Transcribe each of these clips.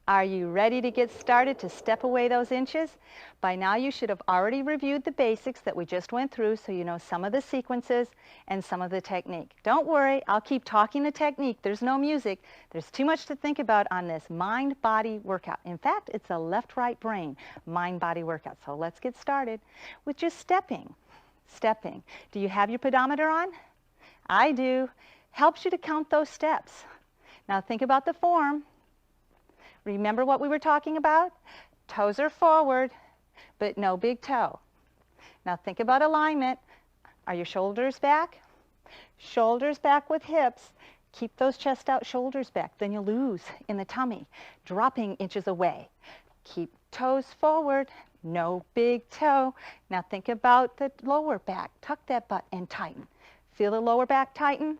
Are you ready to get started to step away those inches? By now you should have already reviewed the basics that we just went through, so you know some of the sequences and some of the technique. Don't worry, I'll keep talking the technique. There's no music. There's too much to think about on this mind-body workout. In fact, it's a left-right brain mind-body workout. So let's get started with just stepping. Stepping. Do you have your pedometer on? I do. Helps you to count those steps. Now think about the form. Remember what we were talking about? Toes are forward, but no big toe. Now think about alignment. Are your shoulders back? Shoulders back with hips. Keep those chest out, shoulders back. Then you'll lose in the tummy, dropping inches away. Keep toes forward, no big toe. Now think about the lower back. Tuck that butt and tighten. Feel the lower back tighten?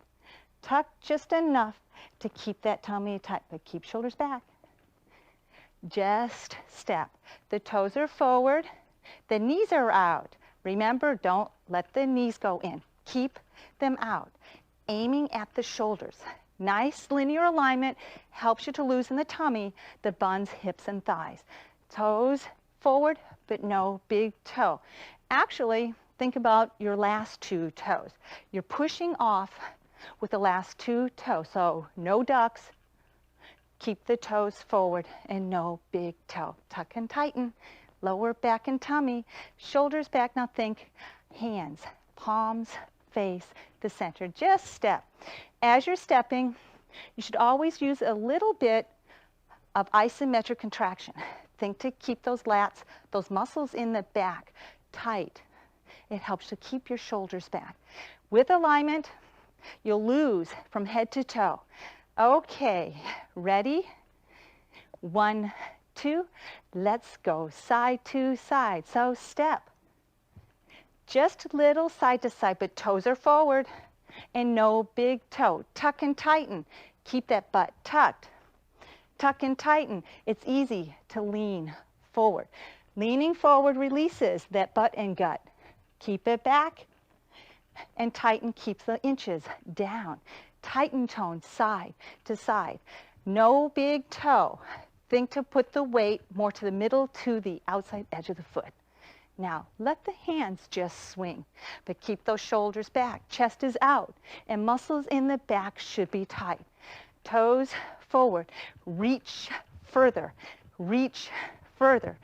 Tuck just enough to keep that tummy tight, but keep shoulders back. Just step. The toes are forward. The knees are out. Remember, don't let the knees go in. Keep them out. Aiming at the shoulders. Nice linear alignment helps you to loosen the tummy, the buns, hips, and thighs. Toes forward, but no big toe. Actually, think about your last two toes. You're pushing off with the last two toes, so no ducks. Keep the toes forward and no big toe. Tuck and tighten. Lower back and tummy. Shoulders back. Now think hands, palms, face, the center. Just step. As you're stepping, you should always use a little bit of isometric contraction. Think to keep those lats, those muscles in the back tight. It helps to keep your shoulders back. With alignment, you'll lose from head to toe. Okay, ready? 1, 2, let's go side to side. So step. Just little side to side, but toes are forward and no big toe. Tuck and tighten. Keep that butt tucked. Tuck and tighten. It's easy to lean forward. Leaning forward releases that butt and gut. Keep it back and tighten keeps the inches down. Tighten tone side to side. No big toe. Think to put the weight more to the middle to the outside edge of the foot. Now, let the hands just swing, but keep those shoulders back. Chest is out, and muscles in the back should be tight. Toes forward. Reach further. Reach further.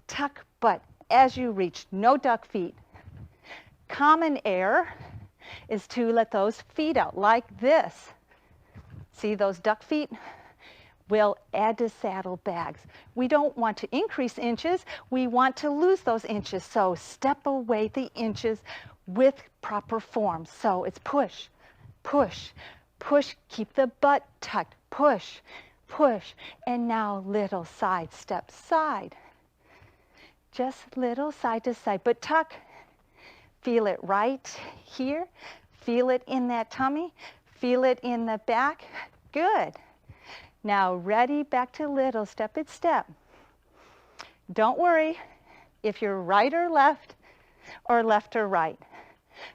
Tuck butt as you reach. No duck feet. Common error is to let those feet out like this. See those duck feet? We'll add to saddlebags. We don't want to increase inches. We want to lose those inches. So step away the inches with proper form. So it's push, push, push. Keep the butt tucked. Push, push. And now little side step, side. Just little side to side, but tuck. Feel it right here. Feel it in that tummy. Feel it in the back. Good. Now ready, back to little, step it step. Don't worry if you're right or left or right.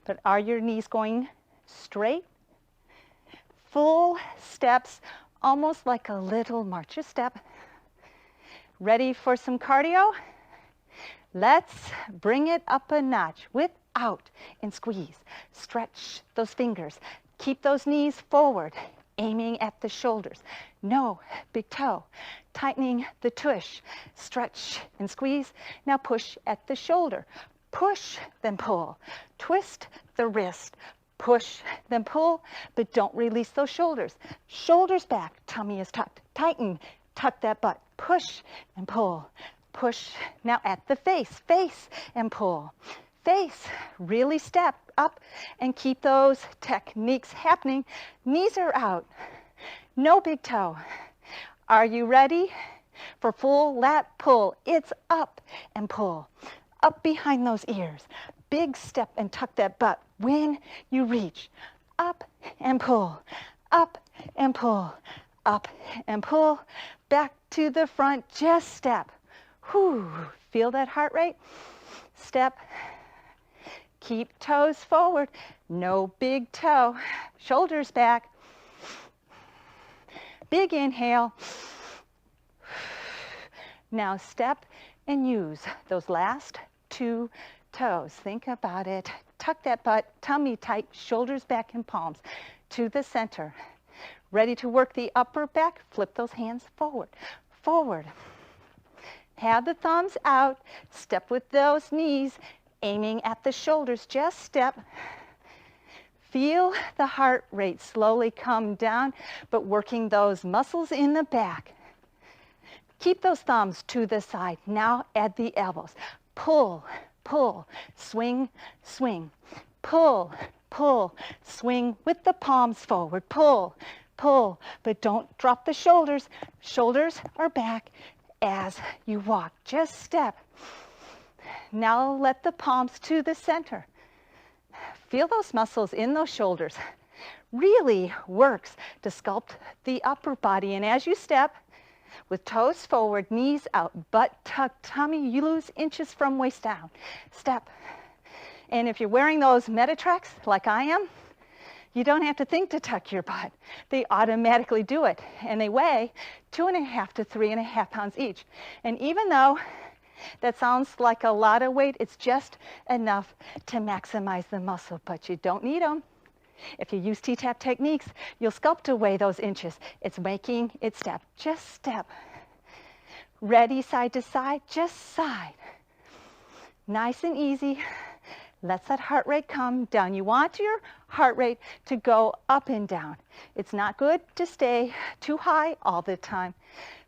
But are your knees going straight? Full steps, almost like a little march. Just step. Ready for some cardio? Let's bring it up a notch with out and squeeze. Stretch those fingers. Keep those knees forward, aiming at the shoulders. No big toe. Tightening the tush. Stretch and squeeze. Now push at the shoulder. Push, then pull. Twist the wrist. Push, then pull, but don't release those shoulders. Shoulders back, tummy is tucked. Tighten, tuck that butt. Push and pull. Push. Now at the face. Face and pull. Face, really step up and keep those techniques happening. Knees are out, no big toe. Are you ready for full lat pull? It's up and pull, up behind those ears. Big step and tuck that butt when you reach. Up and pull, up and pull, up and pull. Back to the front, just step. Whew, feel that heart rate? Step. Keep toes forward, no big toe. Shoulders back. Big inhale. Now step and use those last 2 toes. Think about it. Tuck that butt, tummy tight, shoulders back and palms to the center. Ready to work the upper back? Flip those hands forward, forward. Have the thumbs out. Step with those knees, aiming at the shoulders. Just step. Feel the heart rate slowly come down, but working those muscles in the back. Keep those thumbs to the side. Now add the elbows. Pull, pull, swing, swing. Pull, pull, swing with the palms forward. Pull, pull, but don't drop the shoulders. Shoulders are back as you walk. Just step. Now let the palms to the center. Feel those muscles in those shoulders. Really works to sculpt the upper body. And as you step, with toes forward, knees out, butt tucked, tummy, you lose inches from waist down. Step. And if you're wearing those Metatracks like I am, you don't have to think to tuck your butt. They automatically do it. And they weigh 2.5 to 3.5 pounds each. And even though that sounds like a lot of weight, it's just enough to maximize the muscle, but you don't need them. If you use T-Tapp techniques, you'll sculpt away those inches. It's making it step. Just step. Ready, side to side, just side. Nice and easy. Let that heart rate come down. You want your heart rate to go up and down. It's not good to stay too high all the time.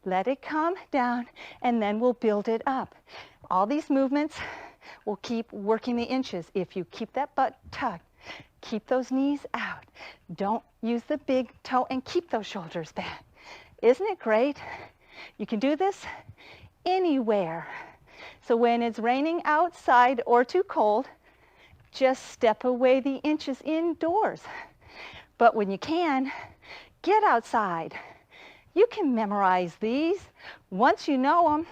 Let it come down, and then we'll build it up. All these movements will keep working the inches. If you keep that butt tucked, keep those knees out. Don't use the big toe, and keep those shoulders back. Isn't it great? You can do this anywhere. So when it's raining outside or too cold, just step away the inches indoors. But when you can, get outside. You can memorize these. Once you know them,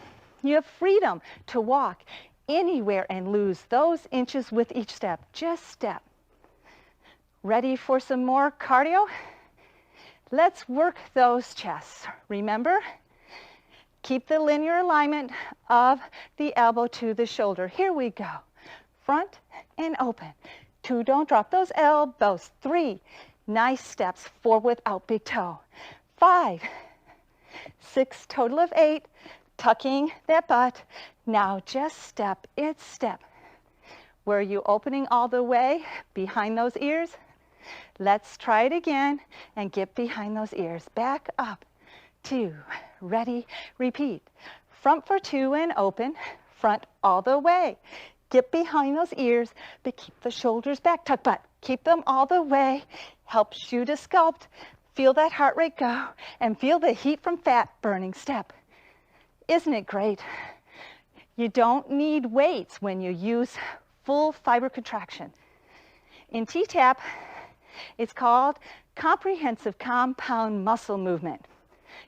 you have freedom to walk anywhere and lose those inches with each step. Just step. Ready for some more cardio? Let's work those chests. Remember, keep the linear alignment of the elbow to the shoulder. Here we go. Front and open. 2, don't drop those elbows. 3, nice steps forward without big toe. 5, 6, total of 8, tucking that butt. Now just step, it's step. Were you opening all the way behind those ears? Let's try it again and get behind those ears. Back up, 2, ready, repeat. Front for 2 and open, front all the way. Get behind those ears, but keep the shoulders back, tuck butt. Keep them all the way, helps you to sculpt. Feel that heart rate go, and feel the heat from fat burning. Step. Isn't it great? You don't need weights when you use full fiber contraction. In T-Tapp, it's called comprehensive compound muscle movement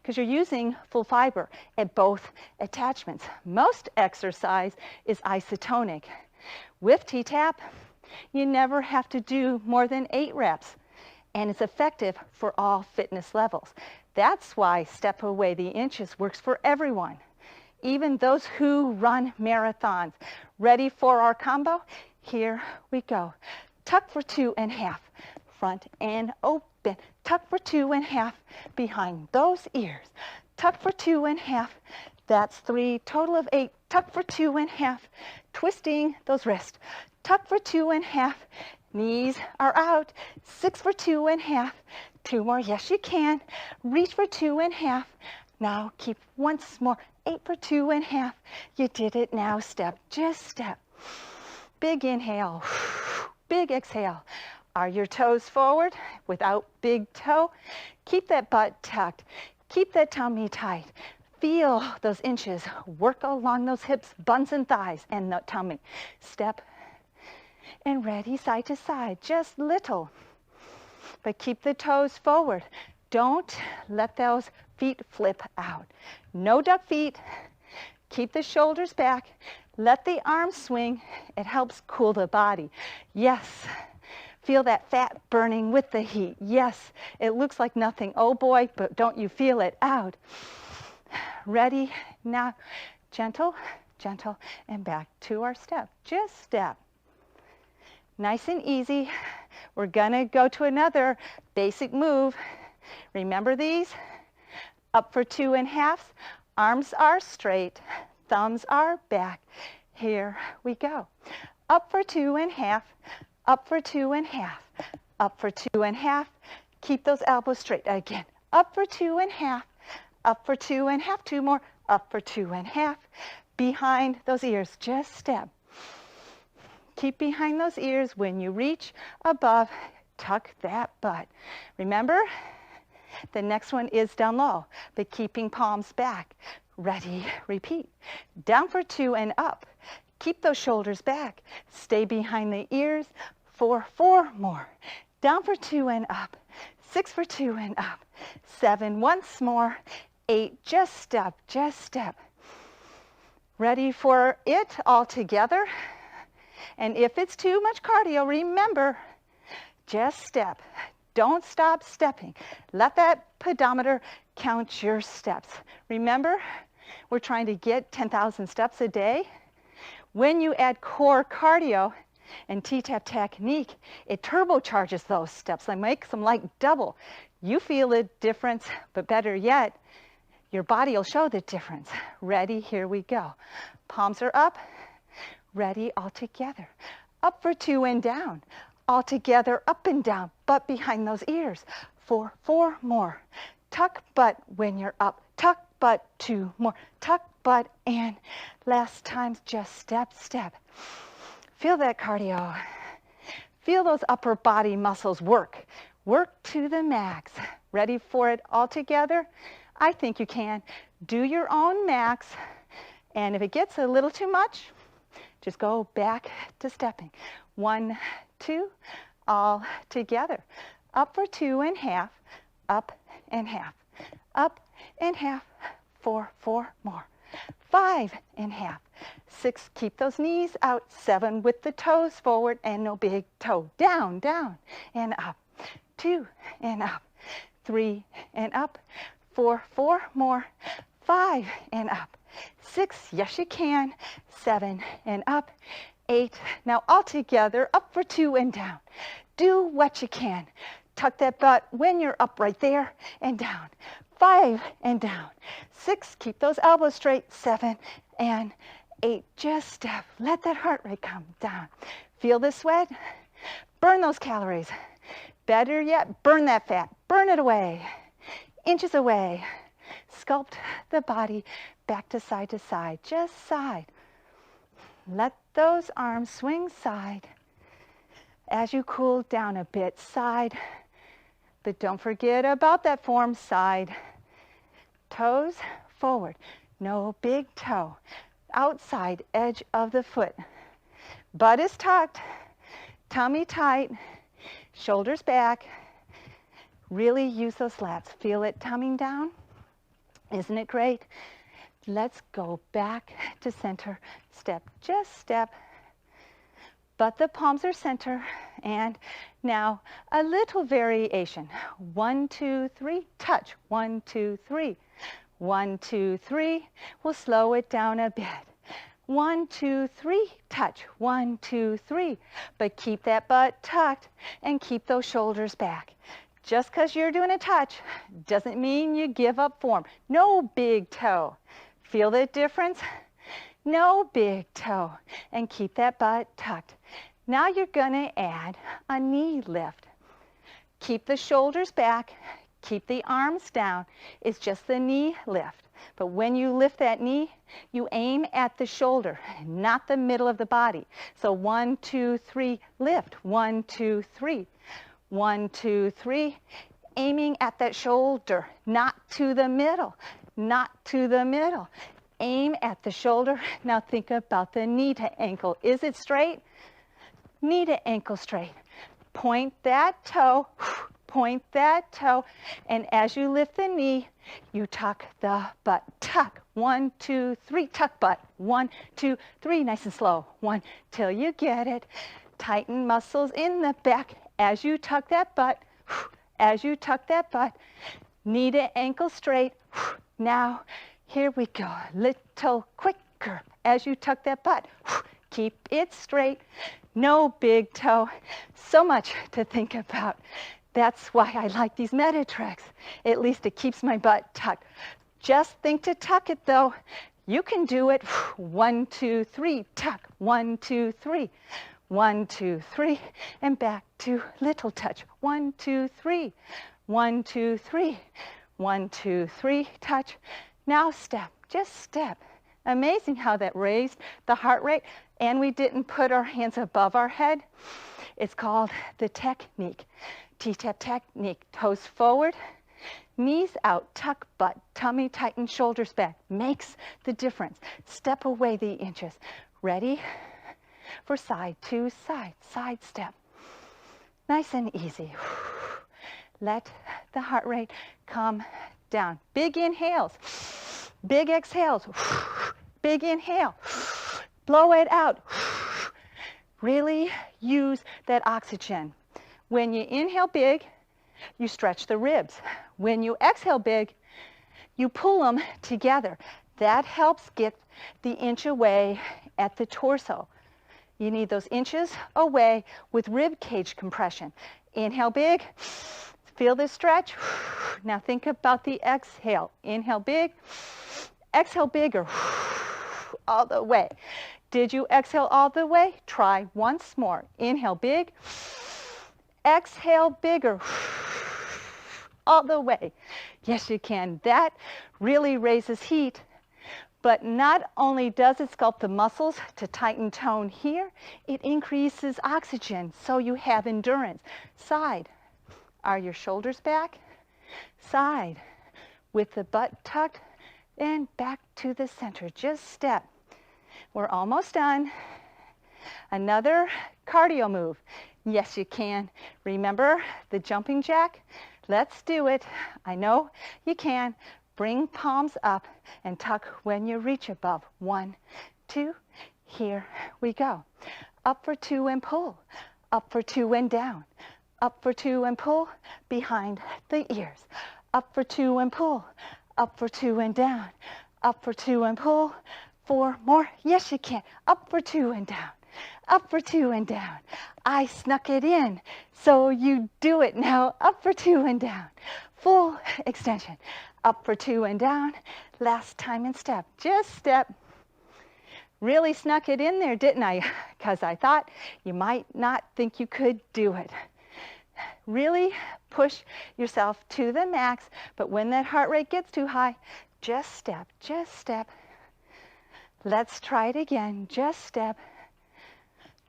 because you're using full fiber at both attachments. Most exercise is isotonic. With T-Tapp, you never have to do more than 8 reps. And it's effective for all fitness levels. That's why step away the inches works for everyone, even those who run marathons. Ready for our combo? Here we go. Tuck for 2.5, front and open. Tuck for 2.5, behind those ears. Tuck for 2.5, that's 3, total of 8. Tuck for 2.5, twisting those wrists. Tuck for 2.5, knees are out. 6 for 2.5. 2 more, yes you can. Reach for 2.5. Now keep once more. 8 for 2.5. You did it, now step, just step. Big inhale, big exhale. Are your toes forward without big toe? Keep that butt tucked. Keep that tummy tight. Feel those inches. Work along those hips, buns and thighs, and the tummy. Step and ready, side to side, just little. But keep the toes forward. Don't let those feet flip out. No duck feet. Keep the shoulders back. Let the arms swing. It helps cool the body. Yes. Feel that fat burning with the heat. Yes. It looks like nothing. Oh boy, but don't you feel it out. Ready? Now Gentle, gentle, and back to our step. Just step. Nice and easy. We're gonna go to another basic move. Remember these? Up for 2.5. Arms are straight, thumbs are back. Here we go. Up for 2.5, up for 2.5, up for 2.5. Keep those elbows straight. Again, up for 2.5, up for 2.5. 2 more, up for 2.5. Behind those ears, just step. Keep behind those ears. When you reach above, tuck that butt. Remember, the next one is down low, but keeping palms back. Ready, repeat. Down for 2 and up. Keep those shoulders back. Stay behind the ears for 4 more. Down for 2 and up. 6 for 2 and up. 7, once more. 8, just step, just step. Ready for it all together? And if it's too much cardio, remember, just step. Don't stop stepping. Let that pedometer count your steps. Remember, we're trying to get 10,000 steps a day. When you add core cardio and T-Tapp technique, it turbocharges those steps and makes them like double. You feel the difference, but better yet, your body will show the difference. Ready? Here we go. Palms are up. Ready? All together. Up for 2 and down. All together, up and down, butt behind those ears. For 4 more. Tuck butt when you're up. Tuck butt, 2 more. Tuck butt, and last time, just step, step. Feel that cardio. Feel those upper body muscles work. Work to the max. Ready for it all together? I think you can. Do your own max. And if it gets a little too much, just go back to stepping. 1, 2, all together. Up for 2.5, up and half, up and half, 4 more. 5.5, 6, keep those knees out. 7 with the toes forward and no big toe. Down, down, and up. 2 and up. 3 and up. 4 more. 5 and up. 6, yes you can. 7 and up. 8, now all together, up for 2 and down. Do what you can. Tuck that butt when you're up right there and down. 5 and down. 6, keep those elbows straight. 7 and 8, just step. Let that heart rate come down. Feel the sweat? Burn those calories. Better yet, burn that fat. Burn it away. Inches away. Sculpt the body back to side, just side. Let those arms swing side as you cool down a bit, side. But don't forget about that form, side. Toes forward, no big toe. Outside edge of the foot. Butt is tucked, tummy tight, shoulders back. Really use those lats. Feel it coming down? Isn't it great? Let's go back to center. Step, just step. But the palms are center. And now a little variation. 1, 2, 3, touch. 1, 2, 3. 1, 2, 3. We'll slow it down a bit. 1, 2, 3, touch. 1, 2, 3. But keep that butt tucked and keep those shoulders back. Just because you're doing a touch doesn't mean you give up form. No big toe. Feel the difference? No big toe. And keep that butt tucked. Now you're going to add a knee lift. Keep the shoulders back. Keep the arms down. It's just the knee lift. But when you lift that knee, you aim at the shoulder, not the middle of the body. So 1, 2, 3, lift. 1, 2, 3. 1, 2, 3. Aiming at that shoulder, not to the middle. Not to the middle. Aim at the shoulder. Now think about the knee to ankle. Is it straight? Knee to ankle straight. Point that toe. Point that toe. And as you lift the knee, you tuck the butt. Tuck. 1, 2, 3. Tuck butt. 1, 2, 3. Nice and slow. 1 till you get it. Tighten muscles in the back as you tuck that butt. As you tuck that butt. Knee to ankle straight. Now, here we go. Little quick curve. As you tuck that butt, keep it straight. No big toe. So much to think about. That's why I like these meta tracks. At least it keeps my butt tucked. Just think to tuck it though. You can do it. 1, 2, 3, tuck. 1, 2, 3. 1, 2, 3, and back to little touch. 1, 2, 3. 1, 2, 3. 1, 2, 3, touch. Now step, just step. Amazing how that raised the heart rate, and we didn't put our hands above our head. It's called the technique, T-Tapp technique. Toes forward, knees out, tuck butt, tummy tighten, shoulders back. Makes the difference. Step away the inches. Ready for side to side, side step. Nice and easy. Let the heart rate come down. Big inhales, big exhales, big inhale. Blow it out. Really use that oxygen. When you inhale big, you stretch the ribs. When you exhale big, you pull them together. That helps get the inch away at the torso. You need those inches away with rib cage compression. Inhale big, feel this stretch. Now think about the exhale. Inhale big, exhale bigger, all the way. Did you exhale all the way? Try once more. Inhale big, exhale bigger, all the way. Yes, you can. That really raises heat. But not only does it sculpt the muscles to tighten tone here, it increases oxygen, so you have endurance. Side. Are your shoulders back? Side. With the butt tucked, and back to the center. Just step. We're almost done. Another cardio move. Yes, you can. Remember the jumping jack? Let's do it. I know you can. Bring palms up and tuck when you reach above. 1, 2, here we go. Up for 2 and pull. Up for 2 and down. Up for 2 and pull behind the ears. Up for 2 and pull. Up for 2 and down. Up for 2 and pull. 4 more. Yes, you can. Up for 2 and down. Up for 2 and down. I snuck it in, so you do it now. Up for 2 and down. Full extension. Up for 2 and down. Last time and step. Just step. Really snuck it in there, didn't I? Because I thought you might not think you could do it. Really push yourself to the max, but when that heart rate gets too high, just step, just step. Let's try it again. Just step.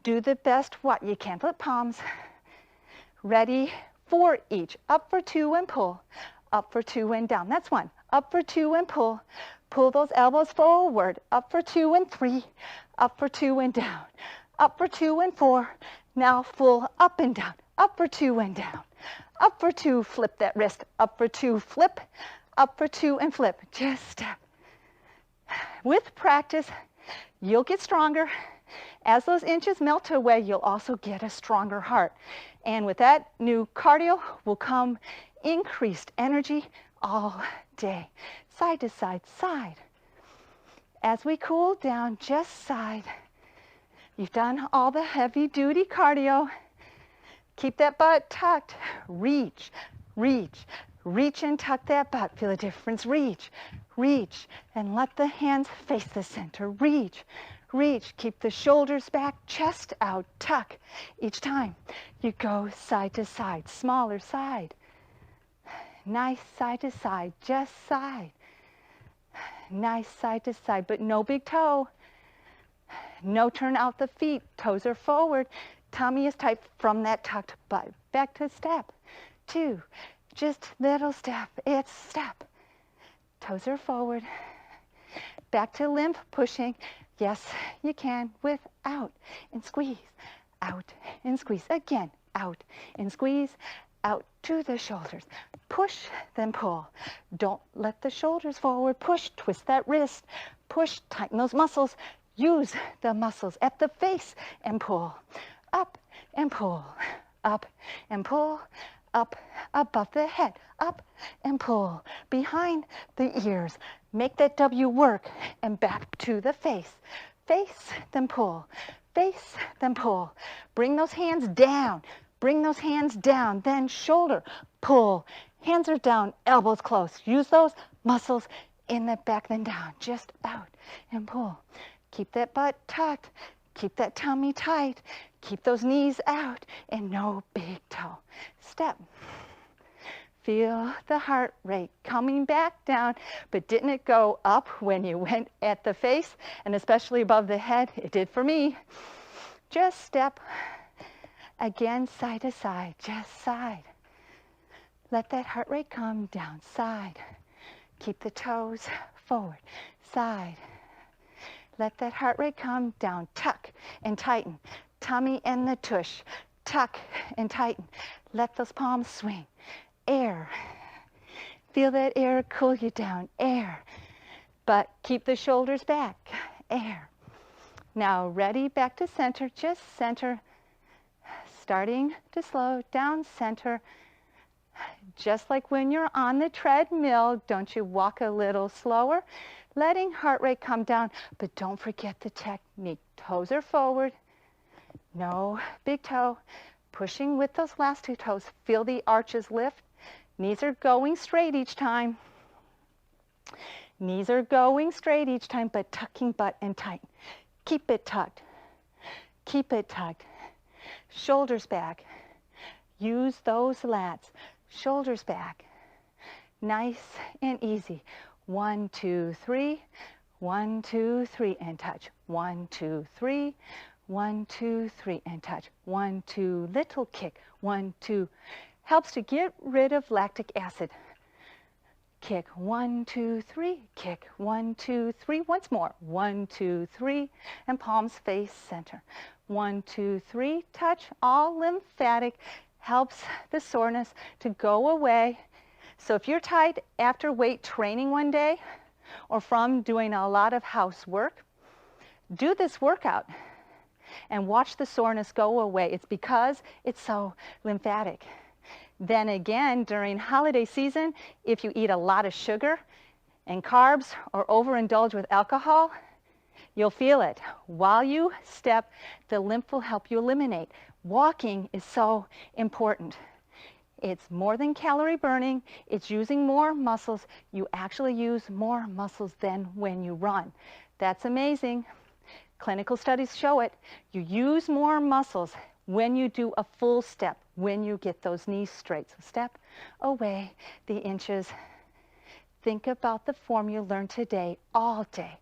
Do the best what you can. Flip palms. Ready for each. Up for 2 and pull. Up for 2 and down. That's 1. Up for 2 and pull. Pull those elbows forward. Up for 2 and 3. Up for 2 and down. Up for 2 and 4. Now full up and down. Up for 2 and down. Up for 2, flip that wrist. Up for 2, flip. Up for 2 and flip. Just step. With practice, you'll get stronger. As those inches melt away, you'll also get a stronger heart. And with that new cardio will come increased energy all day. Side to side, side. As we cool down, just side. You've done all the heavy duty cardio. Keep that butt tucked. Reach, reach, reach and tuck that butt. Feel the difference. Reach, reach, and let the hands face the center. Reach, reach. Keep the shoulders back, chest out, tuck. Each time you go side to side, smaller side. Nice side to side, just side. Nice side to side, but no big toe. No turn out the feet. Toes are forward. Tummy is tight from that tucked butt. Back to step 2. Just little step. It's step. Toes are forward. Back to limp pushing. Yes, you can. Without and squeeze. Out and squeeze. Again. Out and squeeze. Out to the shoulders. Push, then pull. Don't let the shoulders forward. Push, twist that wrist. Push, tighten those muscles. Use the muscles at the face and pull. Up and pull. Up and pull. Up, above the head, up and pull, behind the ears. Make that W work, and back to the face. Face, then pull, face, then pull. Bring those hands down, bring those hands down, then shoulder, pull. Hands are down, elbows close. Use those muscles in the back, then down, just out and pull. Keep that butt tucked, keep that tummy tight, keep those knees out, and no big toe. Step. Feel the heart rate coming back down, but didn't it go up when you went at the face, and especially above the head? It did for me. Just step. Again, side to side, just side. Let that heart rate come down, side. Keep the toes forward, side. Let that heart rate come down, tuck and tighten. Tummy and the tush, tuck and tighten. Let those palms swing. Air. Feel that air cool you down, air. But keep the shoulders back, air. Now ready, back to center, just center. Starting to slow down, center. Just like when you're on the treadmill, don't you walk a little slower? Letting heart rate come down, but don't forget the technique. Toes are forward, no big toe. Pushing with those last two toes. Feel the arches lift. Knees are going straight each time. Knees are going straight each time, but tucking butt and tight. Keep it tucked. Keep it tucked. Shoulders back. Use those lats. Shoulders back. Nice and easy. 1, 2, 3. 1, 2, 3, and touch. 1, 2, 3. 1, 2, 3, and touch. 1, 2, little kick. 1, 2. Helps to get rid of lactic acid. Kick. 1, 2, 3. Kick. 1, 2, 3. Once more. 1, 2, 3. And palms face center. 1, 2, 3. Touch. All lymphatic. Helps the soreness to go away. So if you're tired after weight training one day or from doing a lot of housework, do this workout and watch the soreness go away. It's because it's so lymphatic. Then again, during holiday season, if you eat a lot of sugar and carbs or overindulge with alcohol, you'll feel it. While you step, the lymph will help you eliminate. Walking is so important. It's more than calorie burning. It's using more muscles. You actually use more muscles than when you run. That's amazing. Clinical studies show it. You use more muscles when you do a full step, when you get those knees straight. So step away the inches. Think about the form you learned today all day.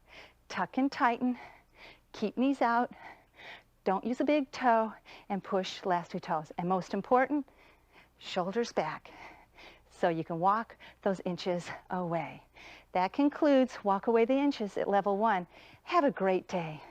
Tuck and tighten. Keep knees out. Don't use a big toe, and push last two toes. And most important, shoulders back so you can walk those inches away. That concludes Walk Away the Inches at level 1. Have a great day.